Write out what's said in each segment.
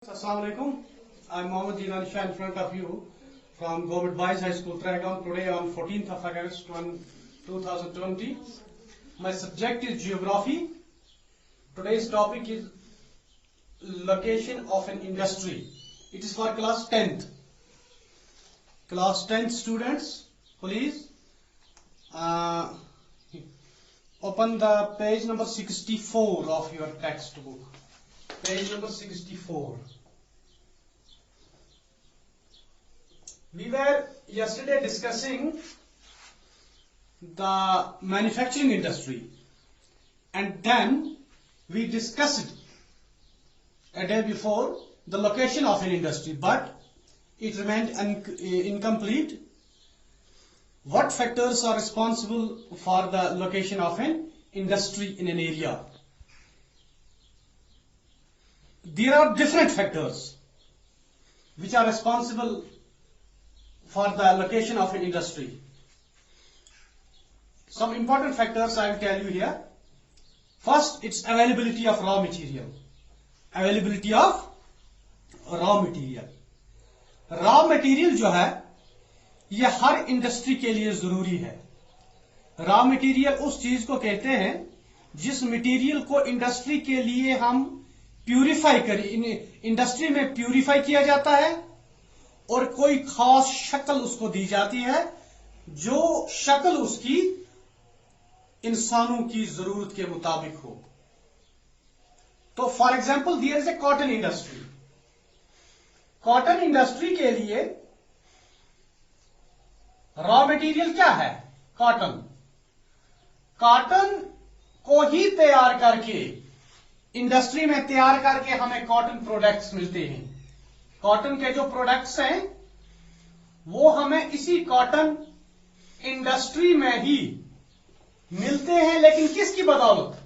Assalamualaikum. I'm Mohammad Jinan Shah in front of you from Government Boys High School, Tragaon, today on 14th of August 2020. My subject is Geography. Today's topic is location of an industry. It is for class 10th. Class 10th students, please open the page number 64 of your textbook. Page number 64. We were yesterday discussing the manufacturing industry, and then we discussed a day before the location of an industry, but it remained incomplete. What factors are responsible for the location of an industry in an area? There are different factors which are responsible for the location of an industry. Some important factors I will tell you here. First, it's availability of raw material. Availability of raw material. Raw material जो है ये हर industry के लिए जरूरी है. Raw material उस चीज को कहते हैं जिस मटेरियल को इंडस्ट्री के लिए हम प्यूरिफाई करें, इंडस्ट्री में प्यूरिफाई किया जाता है और कोई खास शक्ल उसको दी जाती है जो शक्ल उसकी इंसानों की जरूरत के मुताबिक हो. तो for example there is a cotton industry. Cotton industry के लिए रॉ मटेरियल क्या है? कॉटन. कॉटन को ही तैयार करके इंडस्ट्री में तैयार करके हमें कॉटन प्रोडक्ट्स मिलते हैं. कॉटन के जो प्रोडक्ट्स हैं वो हमें इसी कॉटन इंडस्ट्री में ही मिलते हैं, लेकिन किसकी बदौलत?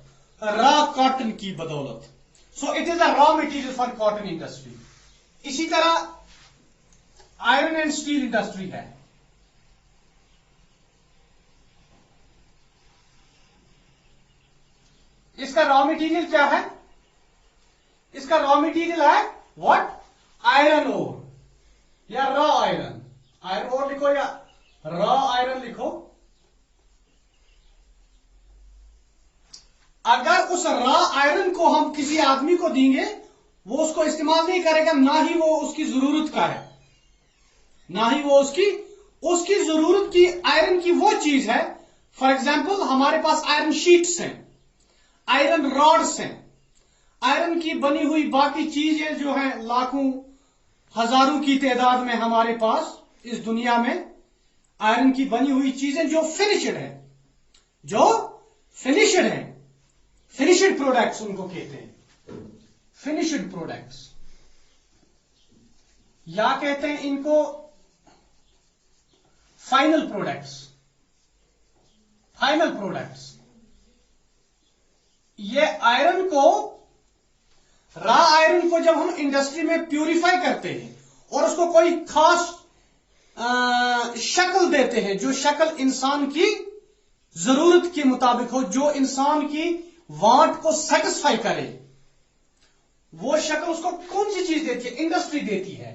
रॉ कॉटन की बदौलत. So it is a raw material for cotton industry. इसी तरह आयरन एंड स्टील इंडस्ट्री है. इसका रॉ मटेरियल क्या है? इसका रॉ मटेरियल है व्हाट? आयरन ओर या रॉ आयरन. आयरन ओर लिखो या रॉ आयरन लिखो. अगर उस रॉ आयरन को हम किसी आदमी को देंगे वो उसको इस्तेमाल नहीं करेगा, ना ही वो उसकी जरूरत का है, ना ही वो उसकी जरूरत की आयरन की वो चीज है. फॉर एग्जाम्पल हमारे पास आयरन शीट्स हैं, आयरन रॉड्स हैं, आयरन की बनी हुई बाकी चीजें जो हैं लाखों हजारों की तादाद में हमारे पास इस दुनिया में आयरन की बनी हुई चीजें जो फिनिश्ड है, फिनिश्ड प्रोडक्ट्स उनको कहते हैं. फिनिश्ड प्रोडक्ट्स या कहते हैं इनको फाइनल प्रोडक्ट्स. फाइनल प्रोडक्ट्स ये आयरन को, रॉ आयरन को जब हम इंडस्ट्री में प्यूरिफाई करते हैं और उसको कोई खास शक्ल देते हैं जो शक्ल इंसान की जरूरत के मुताबिक हो, जो इंसान की वांट को सेटिस्फाई करे, वो शक्ल उसको कौन सी चीज देती है? इंडस्ट्री देती है.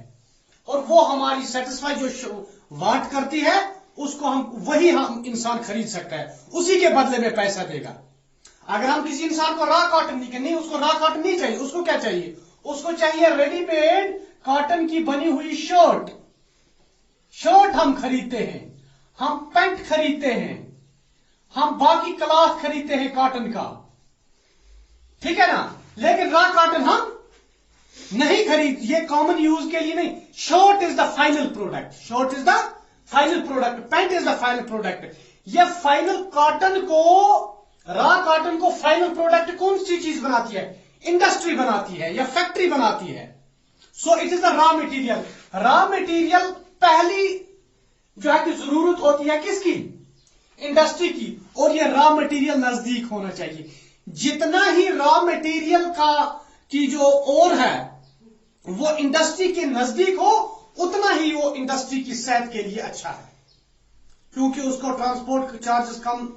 और वो हमारी सेटिस्फाई जो वांट करती है उसको हम इंसान खरीद सकता है, उसी के बदले में पैसा देगा. अगर हम किसी इंसान को रॉ कॉटन नहीं, उसको रॉ कॉटन नहीं चाहिए, उसको क्या चाहिए? उसको चाहिए रेडीमेड कॉटन की बनी हुई शर्ट हम खरीदते हैं, हम पैंट खरीदते हैं, हम बाकी क्लॉथ खरीदते हैं कॉटन का, ठीक है ना. लेकिन रॉ कॉटन हम नहीं खरीद, ये कॉमन यूज के लिए नहीं. Shirt is the final product, shirt is the final product, pant is the final product. ये फाइनल कॉटन को, रॉ कॉटन को फाइनल प्रोडक्ट कौन सी चीज बनाती है? इंडस्ट्री बनाती है या फैक्ट्री बनाती है. So it is the raw material. Raw material पहली जो है कि जरूरत होती है किसकी? इंडस्ट्री की. और ये रॉ मटेरियल नजदीक होना चाहिए. जितना ही रॉ मटेरियल की जो ओर है वो इंडस्ट्री के नजदीक हो, उतना ही वो इंडस्ट्री की सेहत के लिए अच्छा है, क्योंकि उसको ट्रांसपोर्ट चार्जेस कम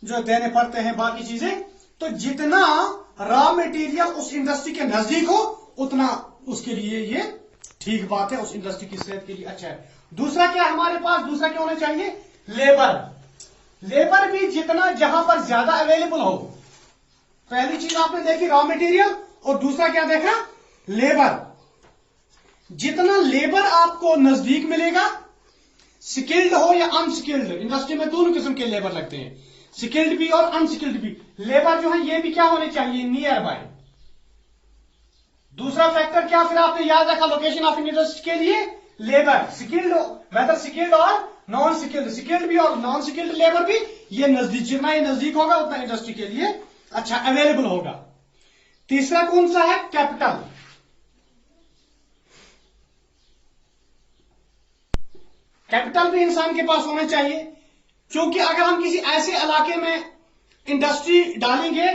जो देने पड़ते हैं, बाकी चीजें. तो जितना रॉ मटेरियल उस इंडस्ट्री के नजदीक हो उतना उसके लिए ये ठीक बात है, उस इंडस्ट्री की सेहत के लिए अच्छा है। दूसरा क्या है हमारे पास, दूसरा क्या होना चाहिए, लेबर। लेबर भी जितना जहां पर ज्यादा अवेलेबल हो, पहली चीज आपने देखी रॉ मटेरियल, और दूसरा क्या देखा, लेबर। जितना लेबर आपको नजदीक मिलेगा, स्किल्ड हो या अनस्किल्ड, इंडस्ट्री में दोनों किस्म के लेबर लगते हैं, स्किल्ड भी और अनस्किल्ड भी। लेबर जो है ये भी क्या होने चाहिए, नियर बाय। दूसरा फैक्टर क्या फिर आपने याद रखा लोकेशन ऑफ इंडस्ट्री के लिए, लेबर, स्किल्ड, वेदर स्किल्ड और नॉन स्किल्ड, स्किल्ड भी और नॉन स्किल्ड लेबर भी, ये नजदीक, जितना ये नजदीक होगा उतना इंडस्ट्री के लिए अच्छा अवेलेबल होगा। तीसरा कौन सा है, कैपिटल। कैपिटल भी इंसान के पास होना चाहिए, क्योंकि अगर हम किसी ऐसे इलाके में इंडस्ट्री डालेंगे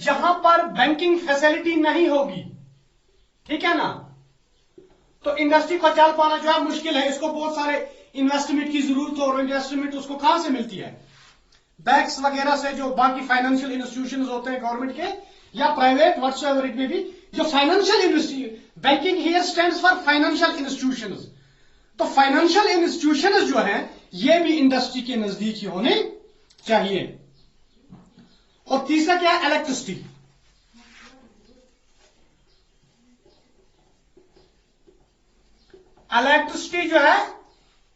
जहां पर बैंकिंग फैसिलिटी नहीं होगी, ठीक है ना, तो इंडस्ट्री को चल पाना जो है मुश्किल है। इसको बहुत सारे इन्वेस्टमेंट की जरूरत हो, और इन्वेस्टमेंट उसको कहां से मिलती है, बैंक्स वगैरह से, जो बाकी फाइनेंशियल इंस्टीट्यूशंस होते हैं गवर्नमेंट के या प्राइवेट, व्हाट्सएवर इट में भी, जो financial industry, banking here stands for financial institutions, तो फाइनेंशियल इंस्टीट्यूशंस जो है ये भी इंडस्ट्री के नजदीक ही होने चाहिए। और तीसरा क्या है, इलेक्ट्रिसिटी। इलेक्ट्रिसिटी जो है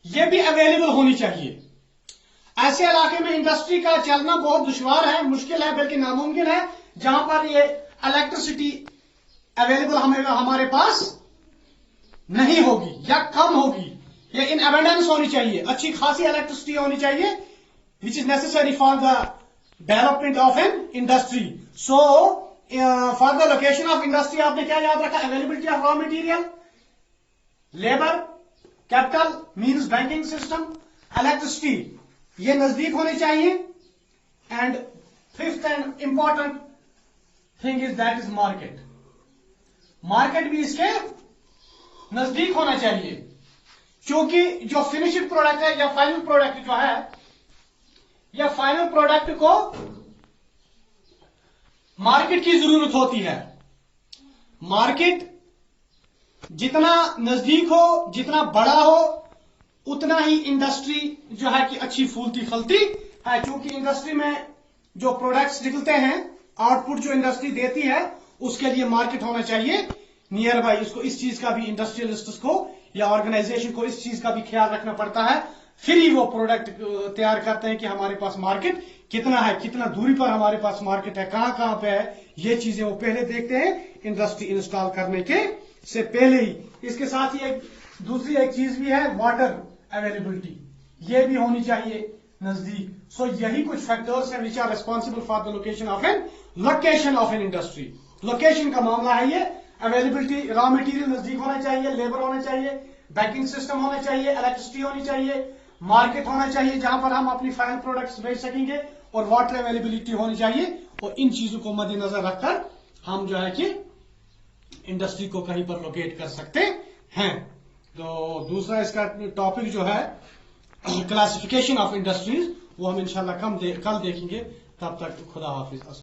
ये भी अवेलेबल होनी चाहिए। ऐसे इलाके में इंडस्ट्री का चलना बहुत दुश्वार है, मुश्किल है, बल्कि नामुमकिन है, जहां पर ये इलेक्ट्रिसिटी अवेलेबल हमारे पास नहीं होगी या कम होगी, या इन एबंडेंस होनी चाहिए, अच्छी खासी इलेक्ट्रिसिटी होनी चाहिए, which is necessary for the development of an industry. So for the location of industry आपने क्या याद रखा, availability of raw material, labour, capital means banking system, electricity ये नजदीक होने चाहिए, and fifth and important thing is that is market. Market भी इसके नजदीक होना चाहिए, क्योंकि जो फिनिश्ड प्रोडक्ट है या फाइनल प्रोडक्ट जो है, या फाइनल प्रोडक्ट को मार्केट की जरूरत होती है। मार्केट जितना नजदीक हो, जितना बड़ा हो, उतना ही इंडस्ट्री जो है कि अच्छी फूलती फलती है, क्योंकि इंडस्ट्री में जो प्रोडक्ट्स निकलते हैं, आउटपुट जो इंडस्ट्री देती है, उसके लिए मार्केट होना चाहिए नियर बाय। इसको, इस चीज का भी इंडस्ट्रियलिस्ट को या ऑर्गेनाइजेशन को इस चीज का भी ख्याल रखना पड़ता है, फिर ही वो प्रोडक्ट तैयार करते हैं कि हमारे पास मार्केट कितना है, कितना दूरी पर हमारे पास मार्केट है, कहां कहां पे है, ये चीजें वो पहले देखते हैं इंडस्ट्री इंस्टॉल करने के से पहले ही। इसके साथ ही एक दूसरी एक चीज भी है, वाटर अवेलेबिलिटी, ये भी होनी चाहिए नजदीक। सो यही कुछ फैक्टर्स हैं which are responsible for the location of an industry. Location का मामला है ये, अवेलेबिलिटी, रॉ मटेरियल नजदीक होना चाहिए, लेबर होना चाहिए, बैंकिंग सिस्टम होना चाहिए, इलेक्ट्रिसिटी होनी चाहिए, मार्केट होना चाहिए जहां पर हम अपनी फाइनल प्रोडक्ट्स बेच सकेंगे, और वाटर अवेलेबिलिटी होनी चाहिए। और इन चीजों को मद्देनजर रखकर हम जो है कि इंडस्ट्री को कहीं पर लोकेट कर सकते हैं। तो दूसरा इसका टॉपिक जो है क्लासिफिकेशन ऑफ इंडस्ट्रीज, वो हम इंशाल्लाह कल देखेंगे। तब तक खुदा हाफिज।